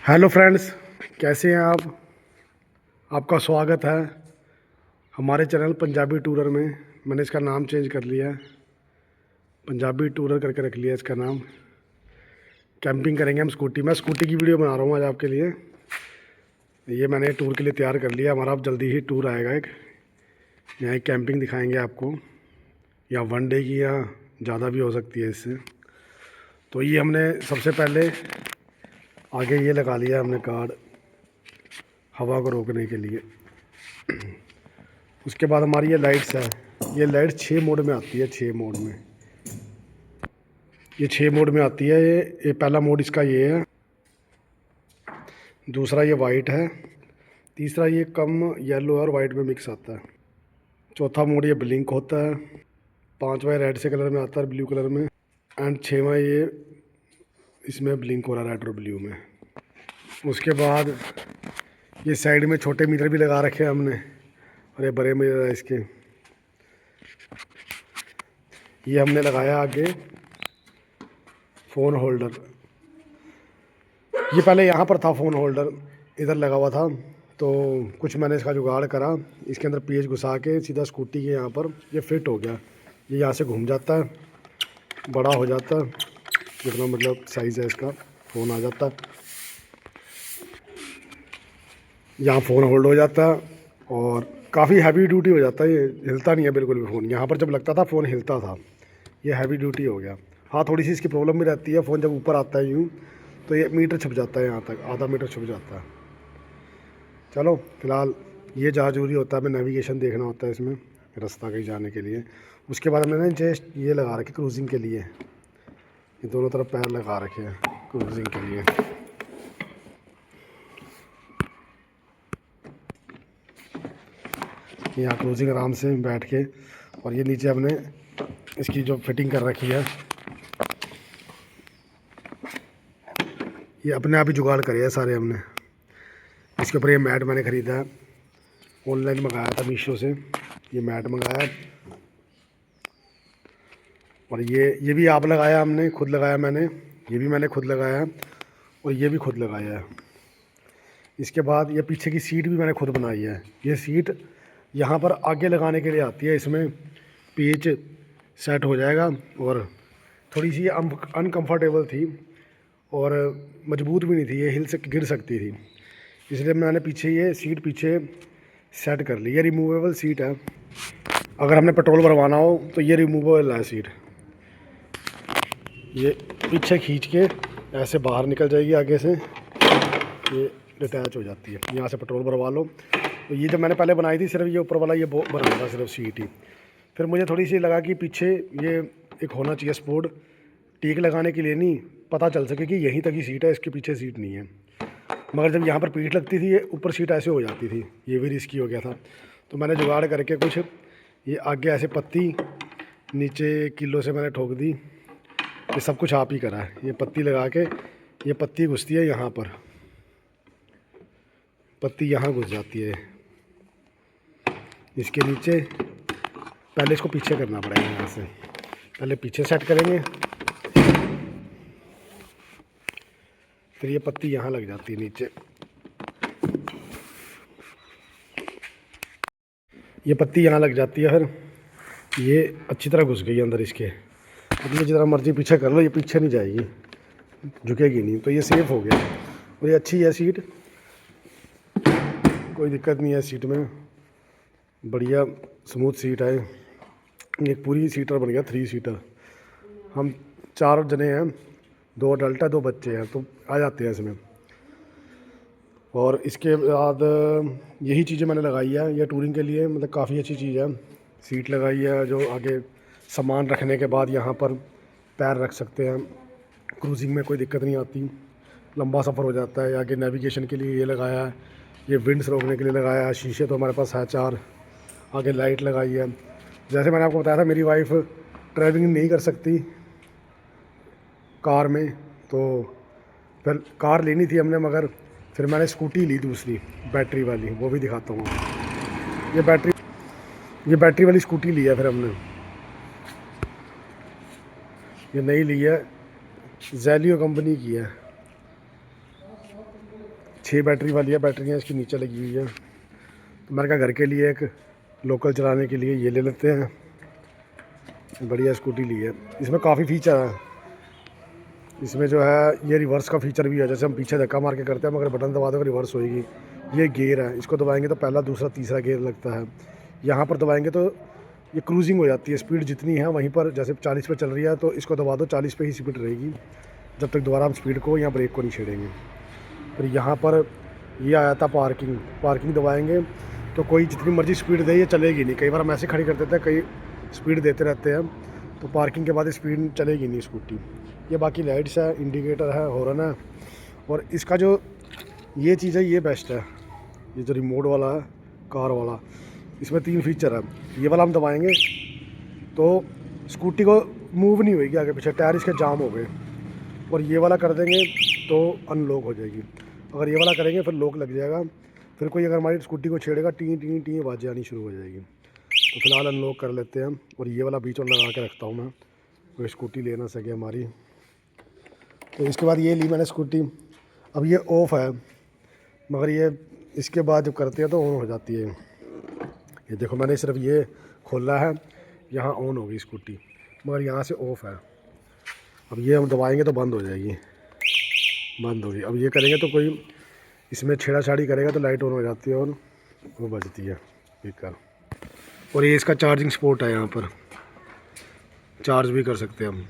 Hello friends, कैसे हैं आप। आपका स्वागत है हमारे चैनल पंजाबी टूरर में। मैंने इसका नाम चेंज कर लिया है, पंजाबी टूरर करके रख लिया इसका नाम। कैंपिंग करेंगे हम स्कूटी में। स्कूटी की वीडियो बना रहा हूँ आज आपके लिए। ये मैंने टूर के लिए तैयार कर लिया। हमारा अब जल्दी ही टूर आएगा एक, यहाँ एक कैंपिंग दिखाएंगे आपको, या वन डे की या ज़्यादा भी हो सकती है इससे। तो ये हमने सबसे पहले आगे ये लगा लिया हमने कार्ड, हवा को रोकने के लिए। उसके बाद हमारी ये लाइट्स है, ये लाइट 6 मोड में आती है। 6 मोड में, ये 6 मोड में आती है। ये पहला मोड इसका ये है, दूसरा ये वाइट है, तीसरा ये कम येलो और वाइट में मिक्स आता है, चौथा मोड ये ब्लिंक होता है, पांचवा रेड से कलर में आता है, ब्लू कलर में, एंड छठवां ये इसमें ब्लिंक हो रहा है रेड और ब्लू में। उसके बाद ये साइड में छोटे मीटर भी लगा रखे हैं हमने, और ये बड़े मीटर है इसके। ये हमने लगाया आगे फ़ोन होल्डर। ये पहले यहाँ पर था फ़ोन होल्डर, इधर लगा हुआ था, तो कुछ मैंने इसका जुगाड़ करा। इसके अंदर पेच घुसा के सीधा स्कूटी के यहाँ पर ये फिट हो गया। ये यहाँ से घूम जाता है, बड़ा हो जाता है, जितना मतलब साइज़ है इसका, फ़ोन आ जाता है, यहाँ फ़ोन होल्ड हो जाता है, और काफ़ी हैवी ड्यूटी हो जाता है। ये हिलता नहीं है बिल्कुल भी फ़ोन। यहाँ पर जब लगता था फ़ोन हिलता था, ये हैवी ड्यूटी हो गया। हाँ, थोड़ी सी इसकी प्रॉब्लम भी रहती है, फ़ोन जब ऊपर आता है यूँ तो ये मीटर छुप जाता है, यहाँ तक आधा मीटर छुप जाता है। चलो फ़िलहाल ये ज़्यादा ज़रूरी होता है, हमें नेविगेशन देखना होता है इसमें, रास्ता कहीं जाने के लिए। उसके बाद हमने जस्ट ये लगा रखे क्रूजिंग के लिए, ये दोनों तरफ पैर लगा रखे हैं क्रूजिंग के लिए। यहाँ क्रूजिंग आराम से बैठ के, और ये नीचे हमने इसकी जो फिटिंग कर रखी है, ये अपने आप ही जुगाड़ करे है सारे हमने। इसके ऊपर ये मैट मैंने ख़रीदा है, ऑनलाइन मंगाया था मीशो से, ये मैट मंगाया। और ये भी आप लगाया हमने, खुद लगाया मैंने, ये भी मैंने खुद लगाया, और ये भी खुद लगाया है। इसके बाद ये पीछे की सीट भी मैंने खुद बनाई है। ये सीट यहाँ पर आगे लगाने के लिए आती है, इसमें पेच सेट हो जाएगा, और थोड़ी सी अनकंफर्टेबल थी और मजबूत भी नहीं थी, ये हिल से गिर सकती थी, इसलिए मैंने पीछे ये सीट पीछे सेट कर ली। ये रिमूवेबल सीट है, अगर हमने पेट्रोल भरवाना हो तो ये रिमूवेबल है सीट। ये पीछे खींच के ऐसे बाहर निकल जाएगी, आगे से ये डिटैच हो जाती है, यहाँ से पेट्रोल भरवा लो। तो ये जब मैंने पहले बनाई थी सिर्फ ये ऊपर वाला ये बना था सिर्फ सीट ही। फिर मुझे थोड़ी सी लगा कि पीछे ये एक होना चाहिए स्पोर्ट, टीक लगाने के लिए नहीं, पता चल सके कि यहीं तक ही सीट है, इसके पीछे सीट नहीं है। मगर जब यहाँ पर पीठ लगती थी, ये ऊपर सीट ऐसे हो जाती थी, ये भी रिस्की हो गया था। तो मैंने जुगाड़ करके कुछ ये आगे ऐसे पत्ती, नीचे किलो से मैंने ठोक दी। ये सब कुछ आप ही करा है। ये पत्ती लगा के, ये पत्ती घुसती है यहाँ पर, पत्ती यहाँ घुस जाती है इसके नीचे। पहले इसको पीछे करना पड़ेगा, यहाँ से पहले पीछे सेट करेंगे, फिर ये पत्ती यहाँ लग जाती है नीचे। ये पत्ती यहाँ लग जाती है, फिर ये अच्छी तरह घुस गई अंदर इसके। अब ये जितना मर्जी पीछे कर लो, ये पीछे नहीं जाएगी, झुकेगी नहीं, तो ये सेफ़ हो गया। और ये अच्छी है सीट, कोई दिक्कत नहीं है सीट में, बढ़िया स्मूथ सीट है। एक पूरी सीटर बन गया, 3 सीटर। हम 4 जने हैं, 2 अडल्ट है, 2 बच्चे हैं, तो आ जाते हैं इसमें। और इसके बाद यही चीज़ें मैंने लगाई है ये टूरिंग के लिए, मतलब काफ़ी अच्छी चीज़ है। सीट लगाई है जो आगे सामान रखने के बाद यहाँ पर पैर रख सकते हैं, क्रूजिंग में कोई दिक्कत नहीं आती, लंबा सफ़र हो जाता है। आगे नेविगेशन के लिए ये लगाया है, ये विंड्स रोकने के लिए लगाया है। शीशे तो हमारे पास है 4, आगे लाइट लगाई है। जैसे मैंने आपको बताया था, मेरी वाइफ ड्राइविंग नहीं कर सकती कार में, तो फिर कार लेनी थी हमने, मगर फिर मैंने स्कूटी ली दूसरी बैटरी वाली, वो भी दिखाता हूँ। ये बैटरी वाली स्कूटी ली है फिर हमने, ये नई ली है, ज़ेलियो कंपनी की है। 6 बैटरी वाली है, बैटरियाँ इसकी नीचे लगी हुई है। तो मैंने कहा घर के लिए एक लोकल चलाने के लिए ये ले लेते हैं। बढ़िया स्कूटी ली है। इसमें काफ़ी फीचर है। इसमें जो है ये रिवर्स का फीचर भी है, जैसे हम पीछे धक्का मार के करते हैं मगर बटन दबा दो रिवर्स होएगी। ये गियर है, इसको दबाएंगे तो पहला दूसरा तीसरा गियर लगता है। यहाँ पर दबाएंगे तो ये क्रूजिंग हो जाती है, स्पीड जितनी है वहीं पर, जैसे 40 पे चल रही है तो इसको दबा दो 40 पे ही स्पीड रहेगी, जब तक दोबारा हम स्पीड को या ब्रेक को नहीं छेड़ेंगे। फिर यहाँ पर ये आया था पार्किंग दबाएंगे तो कोई जितनी मर्जी स्पीड दे ये चलेगी नहीं। कई बार हम ऐसे खड़ी कर देते हैं, कई स्पीड देते रहते हैं तो पार्किंग के बाद स्पीड चलेगी नहीं स्कूटी। ये बाकी लाइट्स है, इंडिकेटर है, हॉर्न है। और इसका जो ये चीज़ है ये बेस्ट है, ये जो रिमोट वाला है कार वाला, इसमें 3 फीचर है। ये वाला हम दबाएंगे तो स्कूटी को मूव नहीं होएगी आगे पीछे, टायर इसके जाम हो गए। और ये वाला कर देंगे तो अनलॉक हो जाएगी। अगर ये वाला करेंगे फिर लॉक लग जाएगा, फिर कोई अगर हमारी स्कूटी को छेड़ेगा टी टी टी आवाज़ें आनी शुरू हो जाएगी। तो फिलहाल अनलॉक कर लेते हैं। और ये वाला बीच में लगा के रखता हूँ मैं, कोई स्कूटी ले ना सके हमारी। तो इसके बाद ये ली मैंने स्कूटी। अब ये ऑफ़ है मगर ये इसके बाद जब करते हैं तो ऑन हो जाती है। ये देखो मैंने सिर्फ ये खोला है, यहाँ ऑन होगी स्कूटी मगर यहाँ से ऑफ़ है। अब ये हम दबाएंगे तो बंद हो जाएगी, बंद होगी। अब ये करेंगे तो कोई इसमें छेड़ाछाड़ी करेगा तो लाइट ऑन हो जाती है और वो बजती है स्पीकर। और ये इसका चार्जिंग स्पॉट है, यहाँ पर चार्ज भी कर सकते हैं हम।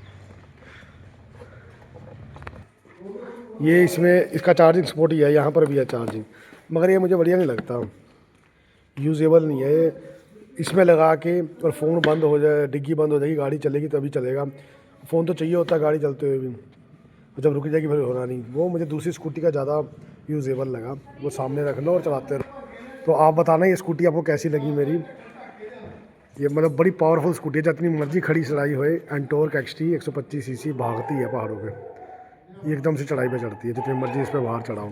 ये इसमें इसका चार्जिंग स्पॉट ही है, यहाँ पर भी है चार्जिंग, मगर ये मुझे बढ़िया नहीं लगता, यूजेबल नहीं है ये। इसमें लगा के और फ़ोन बंद हो जाए, डिग्गी बंद हो जाएगी, गाड़ी चलेगी तभी चलेगा। फ़ोन तो चाहिए होता है गाड़ी चलते हुए भी, जब रुक जाएगी फिर होना नहीं। वो मुझे दूसरी स्कूटी का ज़्यादा यूजेबल लगा, वो सामने रख लो और चलाते रहो। तो आप बताना ये स्कूटी आपको कैसी लगी मेरी। ये मतलब बड़ी पावरफुल स्कूटी है, जितनी मर्जी खड़ी चढ़ाई होए। एंटॉर्क XT 125 सीसी भागती है पहाड़ों पे, ये एकदम से चढ़ाई पे चढ़ती है, जितनी मर्जी इस पर बाहर चढ़ाओ।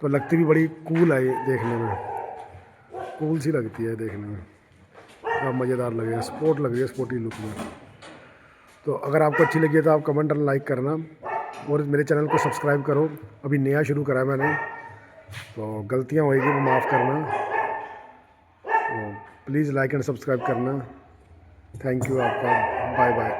तो लगती भी बड़ी कूल है, ये देखने में कूल सी लगती है देखने में, अब मज़ेदार लगेगा, स्पोर्ट लग रही है स्पोर्टी लुक में। तो अगर आपको अच्छी लगी है तो आप कमेंट और लाइक करना और मेरे चैनल को सब्सक्राइब करो। अभी नया शुरू करा है मैंने, तो गलतियाँ होएगी वो माफ़ करना। तो प्लीज़ लाइक एंड सब्सक्राइब करना। थैंक यू आपका, बाय बाय।